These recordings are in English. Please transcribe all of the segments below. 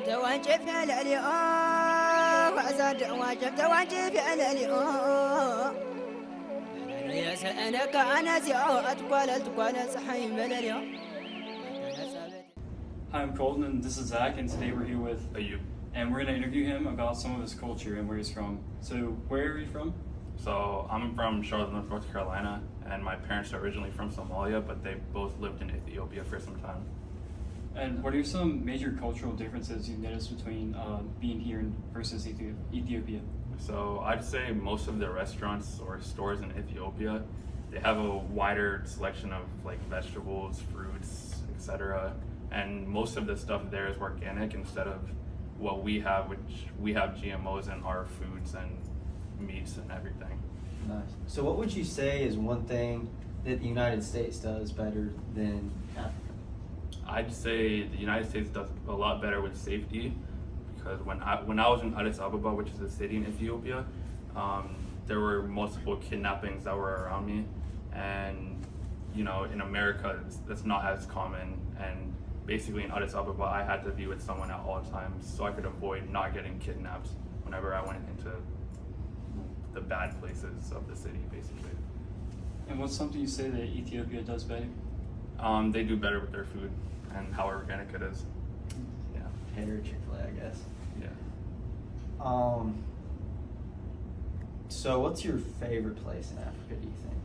Hi, I'm Colton, and this is Zach, and today we're here with Ayub. and we're going to interview him about some of his culture and where he's from. So, where are you from? So I'm from Charlotte, North Carolina, and my parents are originally from Somalia, but they both lived in Ethiopia for some time. And what are some major cultural differences you've noticed between being here versus Ethiopia? So I'd say most of the restaurants or stores in Ethiopia, they have a wider selection of like vegetables, fruits, etc. And most of the stuff there is organic instead of what we have, which we have GMOs in our foods and meats and everything. Nice. So what would you say is one thing that the United States does better than Africa? I'd say the United States does a lot better with safety, because when I was in Addis Ababa, which is a city in Ethiopia, there were multiple kidnappings that were around me, and you know, in America that's not as common. And basically in Addis Ababa, I had to be with someone at all times so I could avoid not getting kidnapped whenever I went into the bad places of the city, basically. And what's something you say that Ethiopia does better? They do better with their food and how organic it is. Yeah. Hater Chick-fil-A, I guess. Yeah. So what's your favorite place in Africa, do you think?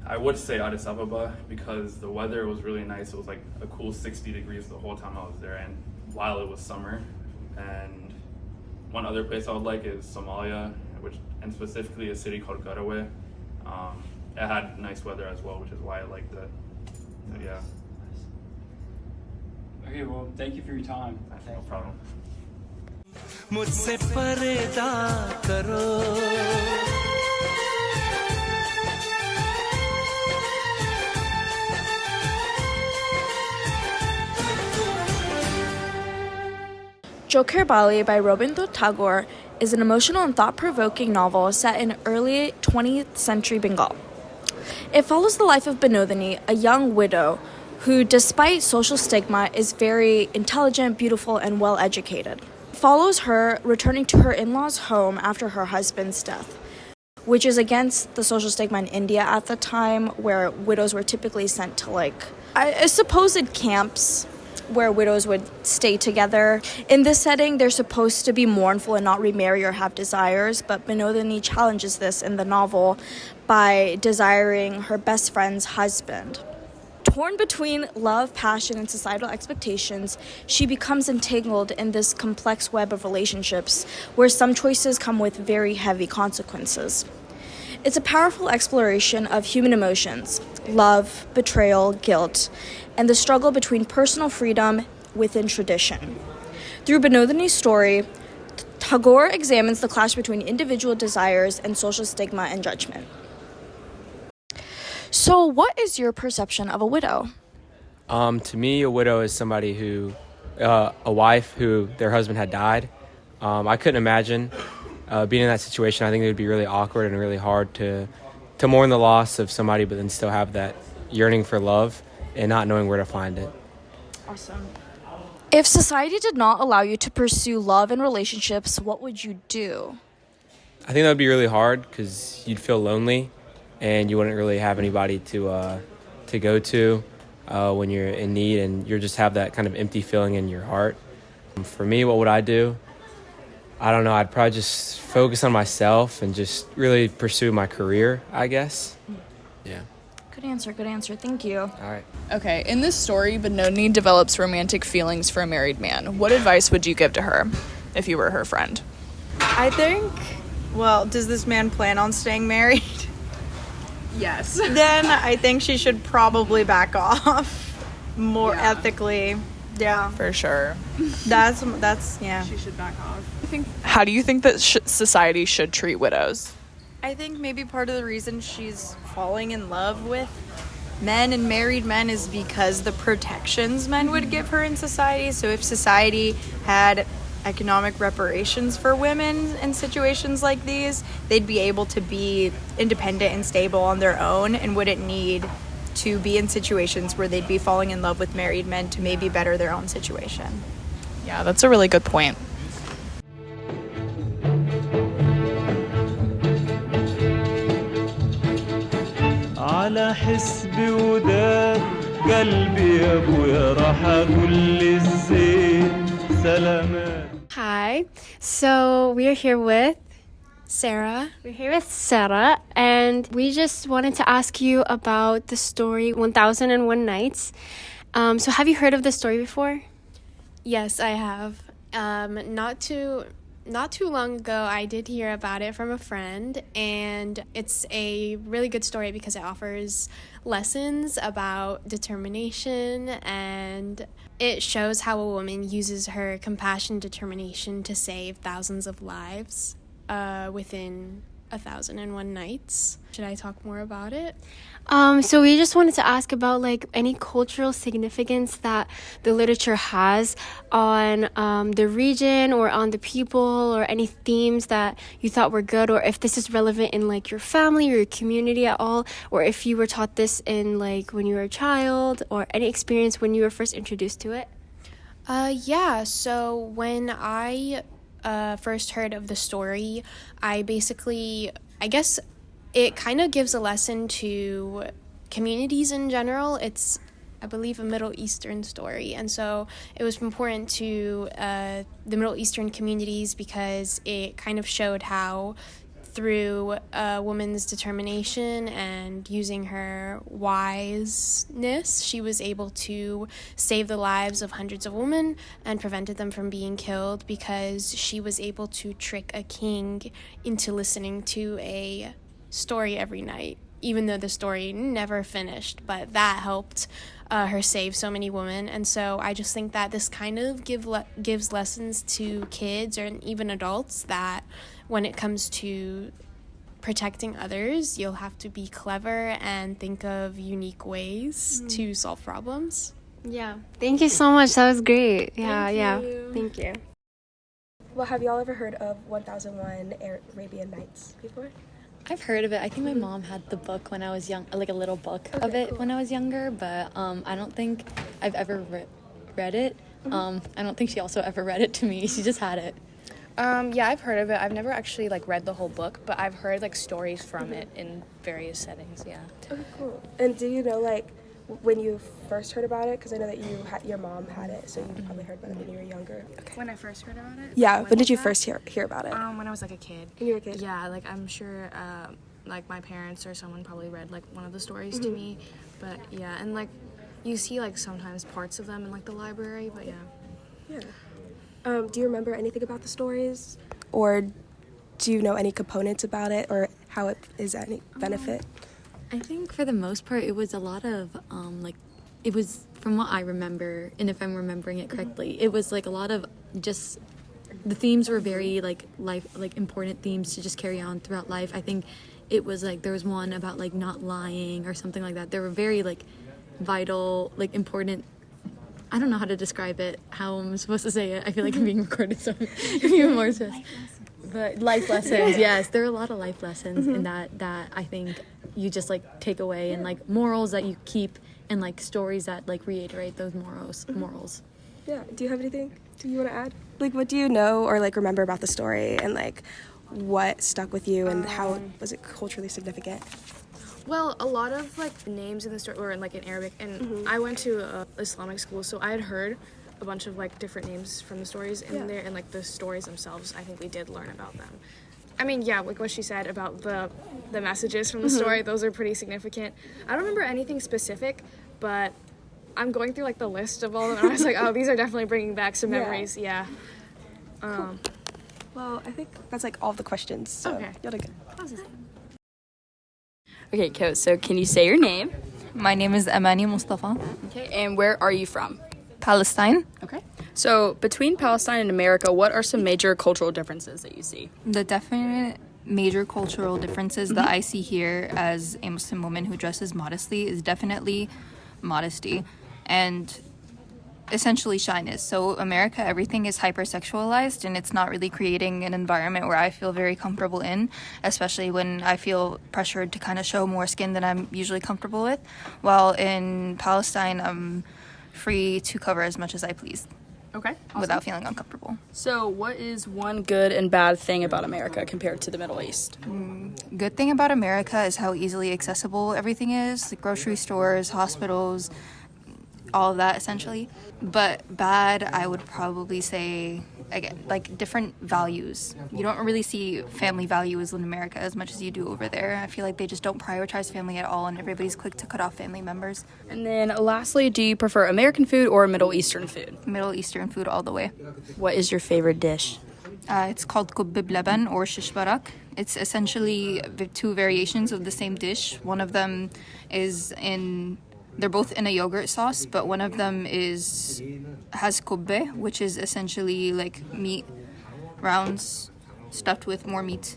I would say Addis Ababa because the weather was really nice. It was like a cool 60 degrees the whole time I was there, and while it was summer. And one other place I would like is Somalia, and specifically a city called Garowe. It had nice weather as well, which is why I liked it. So, yeah. Okay, well, thank you for your time. No problem. मुझसे पर्दा करो Joker Bali by Rabindranath Tagore is an emotional and thought-provoking novel set in early 20th century Bengal. It follows the life of Binodini, a young widow who, despite social stigma, is very intelligent, beautiful, and well-educated. It follows her returning to her in-laws' home after her husband's death, which is against the social stigma in India at the time, where widows were typically sent to supposed camps where widows would stay together. In this setting, they're supposed to be mournful and not remarry or have desires, but Binodini challenges this in the novel by desiring her best friend's husband. Torn between love, passion, and societal expectations, she becomes entangled in this complex web of relationships where some choices come with very heavy consequences. It's a powerful exploration of human emotions, love, betrayal, guilt, and the struggle between personal freedom within tradition. Through Binodini's story, Tagore examines the clash between individual desires and social stigma and judgment. So, what is your perception of a widow? To me, a widow is somebody who, a wife who their husband had died. I couldn't imagine being in that situation. I think it would be really awkward and really hard to mourn the loss of somebody, but then still have that yearning for love and not knowing where to find it. Awesome. If society did not allow you to pursue love and relationships, what would you do? I think that would be really hard because you'd feel lonely and you wouldn't really have anybody to go to when you're in need, and you just have that kind of empty feeling in your heart. For me, what would I do? I don't know. I'd probably just focus on myself and just really pursue my career, I guess. Yeah. Good answer. Thank you. All right. Okay, in this story, Binodini develops romantic feelings for a married man. What advice would you give to her if you were her friend? I think, does this man plan on staying married? Yes. Then I think she should probably back off more ethically. Yeah. For sure. That's yeah. She should back off. How do you think that society should treat widows? I think maybe part of the reason she's falling in love with men and married men is because the protections men would give her in society. So if society had economic reparations for women in situations like these, they'd be able to be independent and stable on their own and wouldn't need to be in situations where they'd be falling in love with married men to maybe better their own situation. Yeah, that's a really good point. على حسب وداد قلبي يا ابويا راح اقول للزين سلامات. Hi, so we are here with Sarah. we're here with Sarah, and we just wanted to ask you about the story 1001 Nights. So have you heard of this story before? Yes, I have. Not too long ago, I did hear about it from a friend, and it's a really good story because it offers lessons about determination, and it shows how a woman uses her compassion and determination to save thousands of lives within 1001 Nights. Should I talk more about it? So we just wanted to ask about like any cultural significance that the literature has on the region or on the people, or any themes that you thought were good, or if this is relevant in like your family or your community at all, or if you were taught this in like when you were a child, or any experience when you were first introduced to it. Yeah, so when I first heard of the story, I guess it kind of gives a lesson to communities in general. It's, I believe, a Middle Eastern story, and so it was important to the Middle Eastern communities because it kind of showed how through a woman's determination and using her wiseness, she was able to save the lives of hundreds of women and prevented them from being killed because she was able to trick a king into listening to a story every night, even though the story never finished. But that helped her save so many women. And so I just think that this kind of gives lessons to kids or even adults that when it comes to protecting others, you'll have to be clever and think of unique ways to solve problems. Yeah. Thank you so much. That was great. Thank Yeah. you. Thank you. Well, have y'all ever heard of 1001 Arabian Nights before? I've heard of it. I think my mom had the book when I was young, like a little book of it when I was younger, but I don't think I've ever read it. I don't think she also ever read it to me. She just had it. Yeah, I've heard of it. I've never actually like read the whole book, but I've heard like stories from it in various settings. Yeah. Okay, cool. And do you know like when you first heard about it? Because I know that your mom had it, so you probably heard about it when you were younger. Okay. When I first heard about it? Yeah. When did you first hear about it? When I was like a kid. When you were a kid? Yeah, like I'm sure like my parents or someone probably read like one of the stories to me, but yeah, and like you see like sometimes parts of them in like the library, but yeah. Yeah. Do you remember anything about the stories, or do you know any components about it, or how it is any benefit? I think for the most part it was a lot of like, it was, from what I remember, and if I'm remembering it correctly, it was like a lot of just, the themes were very like life, like important themes to just carry on throughout life. I think it was like there was one about like not lying or something like that. There were very like vital, like important, I don't know how to describe it, how I'm supposed to say it. I feel like I'm being recorded, so I'm even more stressed. But life lessons, yes. There are a lot of life lessons in that I think you just like take away, and like morals that you keep, and like stories that like reiterate those morals. Yeah. Do you have anything you want to add? Like, what do you know or like remember about the story, and like what stuck with you, and how was it culturally significant? Well, a lot of like names in the story were like in Arabic, and I went to Islamic school, so I had heard a bunch of like different names from the stories in there, and like the stories themselves, I think we did learn about them. I mean, yeah, like what she said about the messages from the story, those are pretty significant. I don't remember anything specific, but I'm going through like the list of all of them, and I was like, oh, these are definitely bringing back some memories. Yeah. Cool. Well, I think that's like all the questions. So okay. You'll do good. Okay, so can you say your name? My name is Amani Mustafa. Okay, and where are you from? Palestine. Okay. So between Palestine and America, what are some major cultural differences that you see? The definite major cultural differences that I see here as a Muslim woman who dresses modestly is definitely modesty and essentially shyness. So America, everything is hypersexualized, and it's not really creating an environment where I feel very comfortable in, especially when I feel pressured to kind of show more skin than I'm usually comfortable with. While in Palestine, I'm free to cover as much as I please. Okay. Awesome. without feeling uncomfortable. So, what is one good and bad thing about America compared to the Middle East? Good thing about America is how easily accessible everything is, like grocery stores, hospitals, all of that essentially. But bad, I would probably say, again, like different values. You don't really see family values in America as much as you do over there. I feel like they just don't prioritize family at all, and everybody's quick to cut off family members. And then lastly, do you prefer American food or Middle Eastern food? Middle Eastern food all the way. What is your favorite dish? It's called kubbib laban or shish barak. It's essentially the two variations of the same dish. One of them is they're both in a yogurt sauce, but one of them has kubbe, which is essentially like meat rounds stuffed with more meat.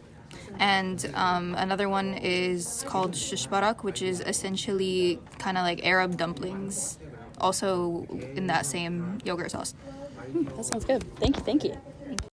And another one is called shish barak, which is essentially kind of like Arab dumplings, also in that same yogurt sauce. That sounds good. Thank you.